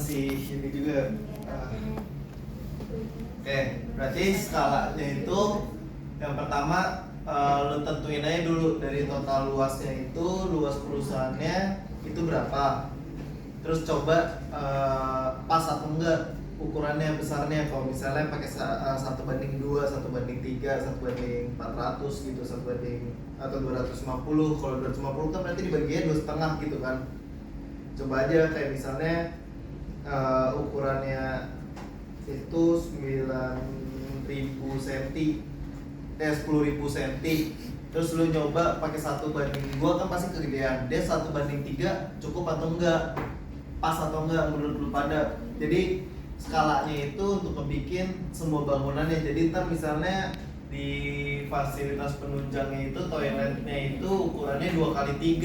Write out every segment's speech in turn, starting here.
masih ini juga. Oke, berarti skalanya itu yang pertama lu tentuin aja dulu dari total luasnya itu, luas perusahaannya itu berapa. Terus coba pas atau enggak ukurannya besarnya. Kalau misalnya pakai 1:2, 1:3, 1:400 gitu, 1 atau 250. Kalau 250 kan berarti dibaginya 2,5 gitu kan. Coba aja kayak misalnya ukurannya itu 9.000 cm, 10.000 cm. Terus lu nyoba pakai 1:2 kan pasti kegedean. Dia 1:3 cukup atau enggak? Pas atau enggak menurut lu pada? Jadi skalanya itu untuk ngebikin semua bangunannya. Jadi ntar misalnya di fasilitas penunjangnya itu toiletnya itu ukurannya 2x3.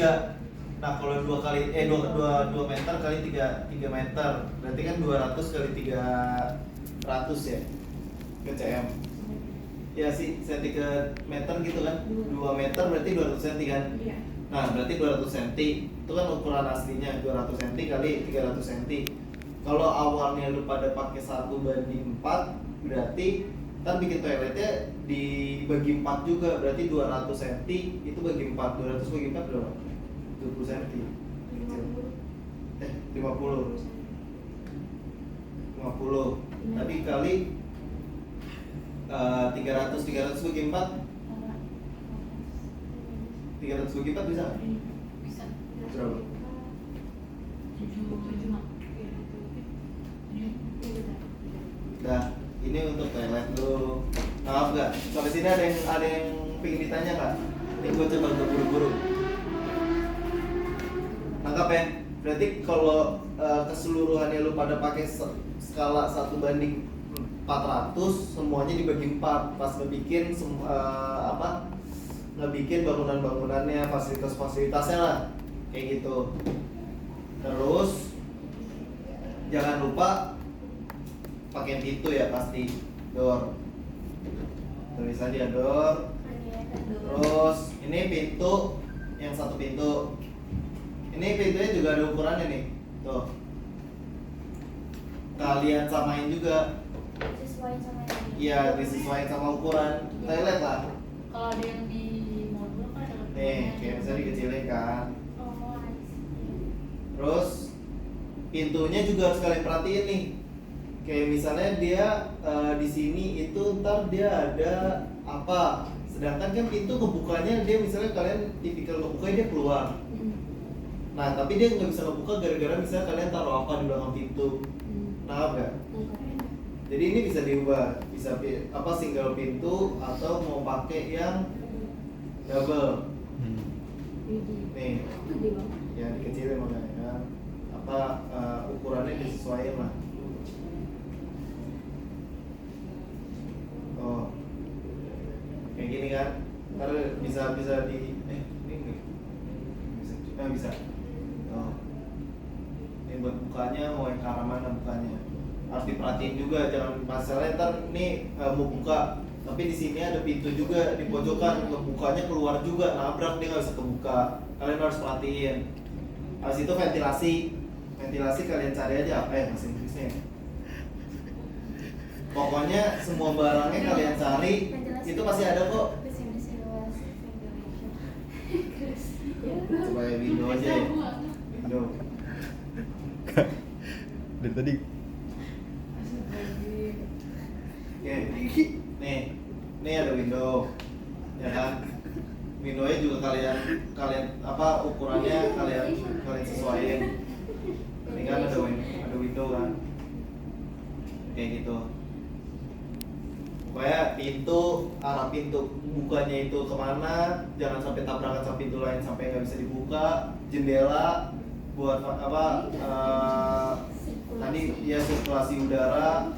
Nah kalau 2 meter kali 3 meter berarti kan 200 kali 300 ya ke cm. Ya sih, senti ke meter gitu kan. 2 meter berarti 200 cm kan. Nah berarti 200 cm itu kan ukuran aslinya, 200 cm kali 300 cm. Kalau awalnya lu pada pakai 1:4 berarti kan bikin toiletnya dibagi 4 juga, berarti 200 cm itu bagi 4. 200 bagi 4 berapa? 20 cm. 50 tadi kali 300 bagi 4. 300 bagi 4 bisa nggak? Bisa. Berapa? 7. Nah, ini untuk toilet dulu. Maaf gak? Sampai sini ada yang pengen ditanya nggak? Ini gue coba untuk buru-buru. Nangkap ya? Berarti kalau keseluruhannya lu pada pakai skala 1:400, semuanya dibagi 4 pas ngebikin ngebikin bangunan-bangunannya, fasilitas-fasilitasnya lah kayak gitu. Terus jangan lupa pakai pintu ya, pasti door. Tulis aja door. Terus ini pintu, yang satu pintu. Ini pintunya juga ada ukurannya nih. Tuh. Kalian samain juga. Sesuai sama ini. Iya, disesuaikan sama ukuran toilet lah. Kalau ada yang di modul kan ada Nih, kayak misalnya dikecilin kan. Oh, I see. Terus pintunya juga harus kalian perhatiin nih. Kayak misalnya dia di sini itu ntar dia ada apa. Sedangkan kan pintu kebukanya dia misalnya kalian tipikal ngebukanya dia keluar. Nah tapi dia nggak bisa ngebuka gara-gara misalnya kalian taruh apa di belakang pintu. Nah nggak? Jadi ini bisa diubah, bisa single pintu atau mau pakai yang double. Nih, ya dikecilin makanya ukurannya disesuaikan lah. Oh, kayak gini kan? Ntar bisa di ini bisa. Oh, ini buat bukanya mau yang ke arah mana bukanya? Harus diperhatiin juga, jangan masalahnya ntar nih mau buka tapi di sini ada pintu juga di pojokan, kebukanya keluar juga, nabrak dia nggak bisa kebuka. Kalian harus perhatiin. Habis itu ventilasi kalian cari aja apa ya bahasa Inggrisnya. Pokoknya semua barangnya kalian cari itu pasti ada kok. Coba ya window aja ya. Window. Dari tadi. Oke, nih ada window, ya kan? Windownya juga kalian ukurannya kalian sesuaiin. Ini kan ada window kan, kayak gitu. Pokoknya arah pintu bukanya itu kemana, jangan sampai tabrakan sama pintu lain sampai nggak bisa dibuka. Jendela buat tadi ya sirkulasi udara.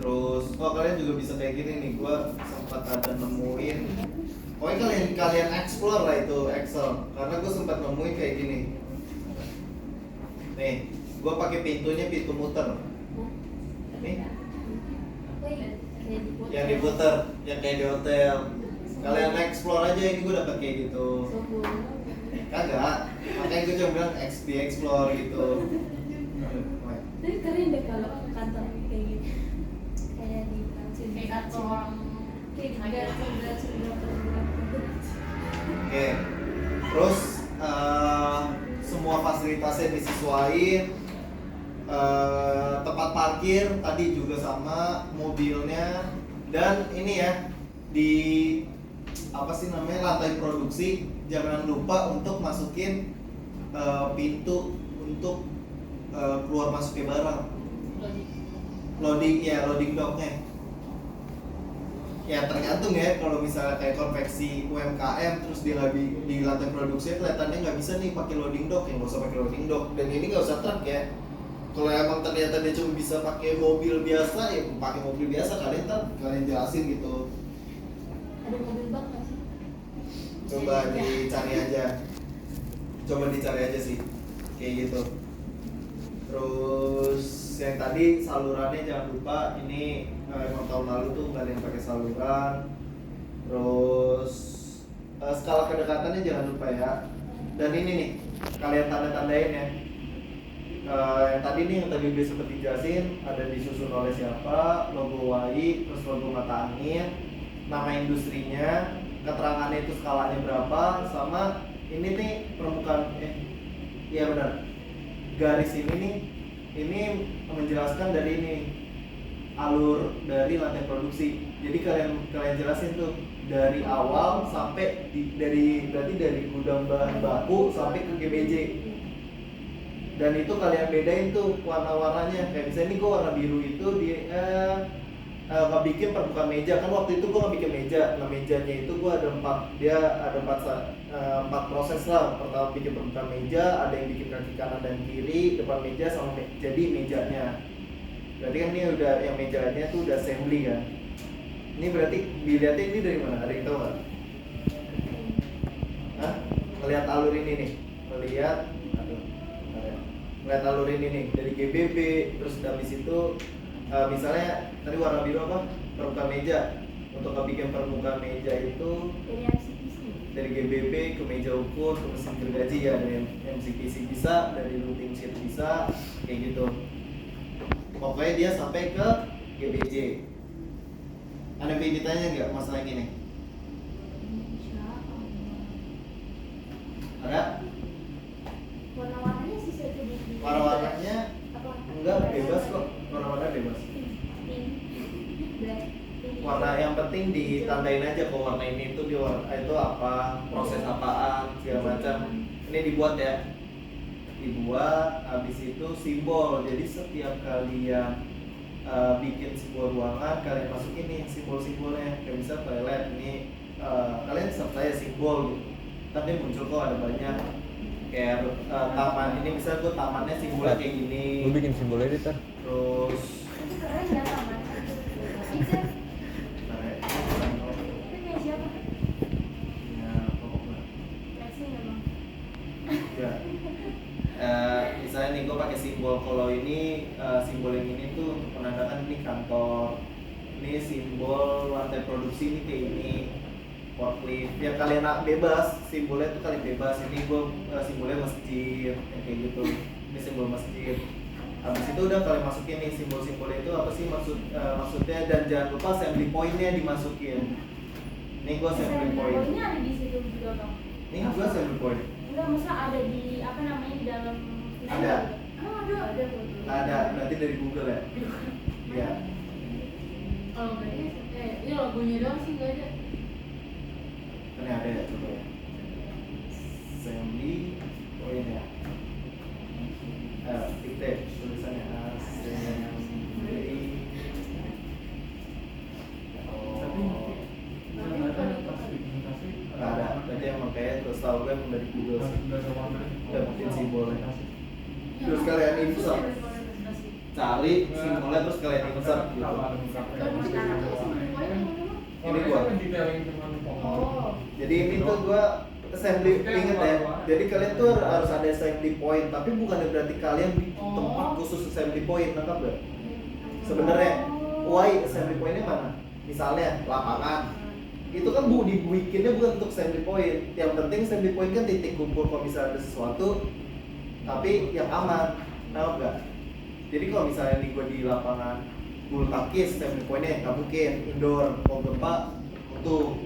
Terus kalian juga bisa kayak gini nih, gua sempat ada nemuin. Pokoknya kalian explore lah itu Excel, karena gua sempat nemuin kayak gini. Nih, gua pakai pintunya pintu muter. Nih, yang diputer, yang kayak di hotel. Kalian explore aja, ini gua dapat kayak gitu. Kagak, makanya gua cuma bilang explore gitu. kalau ke kantor kayak gitu. Kayak di Kayak kantor orang Kayak sudah Oke, terus semua fasilitasnya disesuaikan, tempat parkir tadi juga sama, mobilnya, dan ini ya di apa sih namanya lantai produksi jangan lupa untuk masukin pintu untuk keluar masuknya barang, loading docknya. Ya tergantung ya, kalau misalnya kayak konveksi UMKM terus dia lagi di lantai produksi kelihatannya nggak bisa nih pakai loading dock, ya nggak usah pakai loading dock. Dan ini nggak usah truk ya. Kalau emang ternyata dia cuma bisa pakai mobil biasa, ya pakai mobil biasa. Kalian jelasin gitu. ada mobil bak nggak sih? Coba dicari aja sih, kayak gitu. Terus yang tadi salurannya jangan lupa, ini emang tahun lalu tuh nggak ada yang pakai saluran. Terus skala kedekatannya jangan lupa ya. Dan ini nih kalian tanda-tandain ya. Yang tadi nih yang tadi udah sempat dijelasin, ada disusun oleh siapa, logo WAI, terus logo mata angin, nama industrinya, keterangannya itu skalanya berapa, sama ini nih permukaan iya benar, garis ini nih, ini menjelaskan dari ini alur dari lantai produksi. Jadi kalian jelasin tuh dari awal sampai berarti dari gudang bahan baku sampai ke GBJ. Dan itu kalian bedain tuh warna-warnanya. Kayak misalnya ini gue warna biru itu bikin permukaan meja. Kan waktu itu gue bikin meja. Nah mejanya itu gue ada empat proses lah. Pertama bikin permukaan meja, ada yang bikin kaki kanan dan kiri, depan meja sama jadi mejanya. Berarti kan ini udah yang mejanya tuh udah assembly kan. Ini berarti dilihatnya ini dari mana? Ada yang tahu nggak? Hah? Melihat alur ini nih. Melihat alur ini nih dari GBB, terus habis itu misalnya tadi warna biru apa? Permukaan meja. Untuk bikin permukaan meja itu dari MCPC. dari GBB ke meja ukur ke mesin gergaji ya, dari MCPC bisa, dari routing sheet bisa, kayak gitu. Pokoknya dia sampai ke GBJ. Ada yang ditanya nggak masalah ini? Ada? Warna-warnanya sih saya tuh di Warna-warnanya apa? enggak bebas kok, warna-warna bebas. Pink, black, pink. Warna yang penting ditandain aja kok warna ini itu itu apa, proses apaan segala macam. Ini dibuat ya. Dibuat, habis itu simbol. Jadi setiap kalian bikin sebuah ruangan, kalian masukin nih simbol-simbolnya. Kayak misal toilet ini kalian sertai simbol gitu. Tapi muncul kok ada banyak kayak taman ini, misal gue tamannya simbolnya kayak gini. Lu bikin simbol editor. Terus Itu keren ya taman. Itu punya siapa? ya pokoknya Flexing memang. ya. Misalnya nih gue pakai simbol, kalau ini simbol yang ini tuh untuk menandakan ini kantor, ini simbol lantai produksi ini kayak ini, forklift. Ya kalian bebas, simbolnya tuh kalian bebas. Ini gue simbolnya masjid, kayak gitu. Ini simbol masjid. Habis itu udah kalian masukin nih simbol-simbol itu apa sih maksudnya, dan jangan lupa assembly point-nya dimasukin. Ini gue assembly point. Poinnya ada di situ juga bang. Ini gue assembly point. Enggak, maksudnya ada di apa namanya di dalam. Ada. Oh, ada. Ada, berarti dari Google ya? Iya. Kalau nggak ada, ini logonya doang sih nggak ada. Ini ada ya, coba ya. Assembly point ya. Dikte tulisannya assembly. Nggak ada, berarti emang kayak terus tahu gue emang dari Google sih. Udah bikin simbolnya. Terus kalian insert, cari simbolnya terus kalian insert gitu. Ini gua. Oh. Jadi ini tuh gua assembly, inget ya. Jadi kalian tuh harus ada assembly point, tapi bukan berarti kalian di tempat khusus assembly point, nangkap gak? Sebenarnya why assembly pointnya mana? Misalnya lapangan, itu kan dibikinnya bukan untuk assembly point. Yang penting assembly point kan titik kumpul kalau misalnya ada sesuatu, tapi yang aman, nangkap gak? Jadi kalau misalnya nih gue di lapangan bulu tangkis, semi poinnya nggak mungkin indoor. Kalau gempa untuk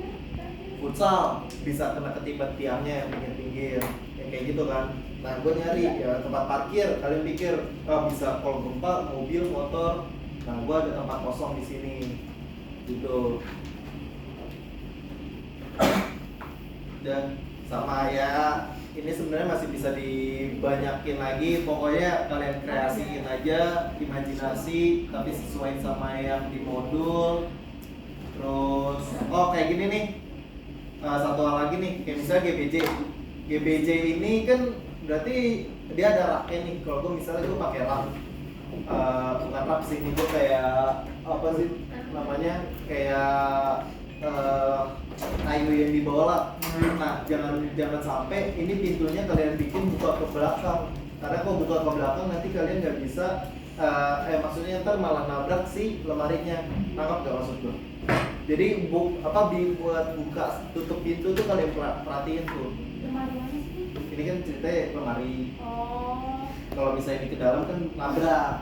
futsal bisa kena ketiban tiangnya yang pinggir-pinggir, yang kayak gitu kan. Nah gue nyari ya tempat parkir. Kalian pikir bisa kalau gempa mobil, motor. Nah gue ada tempat kosong di sini, gitu. Dan sama ya, ini sebenarnya masih bisa dibanyakin lagi. Pokoknya kalian kreasiin aja, imajinasi, tapi sesuai sama yang di modul. Terus, kayak gini nih, satu hal lagi nih, kayak misalnya GBJ. GBJ ini kan berarti dia ada raknya nih. Kalau gue misalnya gue pakai rak, bukan rak sih, ini gue kayak apa sih namanya, kayak kayu yang dibawa lah. Nah jangan sampai ini pintunya kalian bikin buka ke belakang, karena kalau buka ke belakang nanti kalian nggak bisa maksudnya ntar malah nabrak si lemarinya. Nangkap gak maksud gue? Jadi buat buka tutup pintu tuh kalian perhatiin tuh. Lemari mana sih? Ini kan ceritanya lemari. Oh. Kalau misalnya ini ke dalam kan nabrak,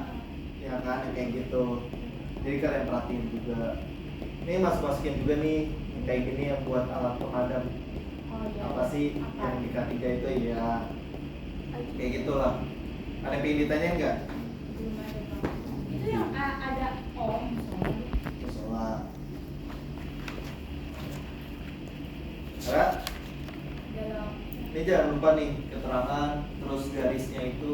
ya kan, yang kayak gitu. Jadi kalian perhatiin juga. Ini masukin juga nih kayak gini yang buat alat pemadam. Oh iya. Apa sih yang di K3 itu ya? Kayak gitulah. Ada yang pengen ditanya nggak? Belum ada, Bang. Itu yang ada om misalnya. Soal. Ada? Dalam Ini jangan lupa nih keterangan, terus garisnya itu.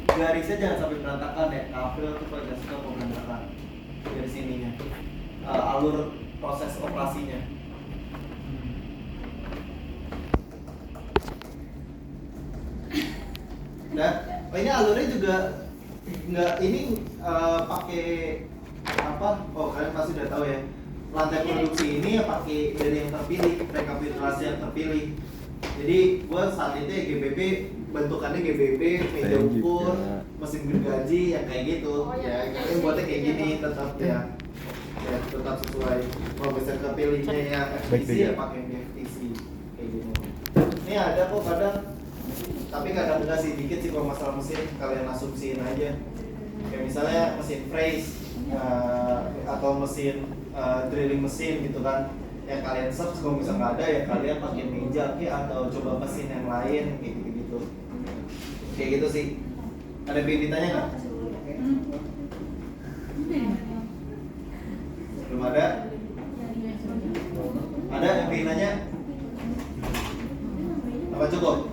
Garisnya jangan sampai berantakan ya. Kafil tuh paling nggak suka kalau berantakan. Garis ininya. Alur proses operasinya. Dan ini alurnya juga nggak ini pakai apa? Oh kalian pasti udah tahu ya. Lantai produksi ini ya pakai dari yang terpilih, rekapitulasi yang terpilih. Jadi gua saat itu ya GBB, bentukannya GBB, meja ukur, mesin gergaji yang kayak gitu. Oh, Ya, yang kalian buatnya kayak gini gitu. tetap ya. Ya tetap sesuai. Kalau bisa kepilihnya ya FTC ya pakai FTC kayak gitu. Ini ada kok kadang, tapi kadang enggak sih, dikit sih kalau masalah mesin. Kalian asumsiin aja. Kayak misalnya mesin phrase atau mesin drilling mesin gitu kan. Ya kalian search, kalau misalnya nggak ada ya kalian pakai meja atau coba mesin yang lain kayak gitu. Kayak gitu sih. Ada yang ditanya nggak? Belum ada? Ada yang pengen nanya? Apa cukup?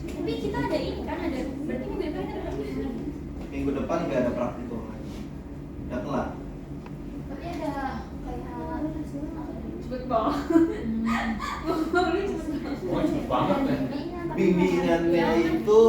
Tapi kita ada ini kan, ada berarti minggu depan ada praktikum. Minggu depan nggak ada praktikum lagi. Udah kelar. Tapi ada kayak Cepet banget. Lu cepet banget. Oh, cepet banget ya. Bimbingannya itu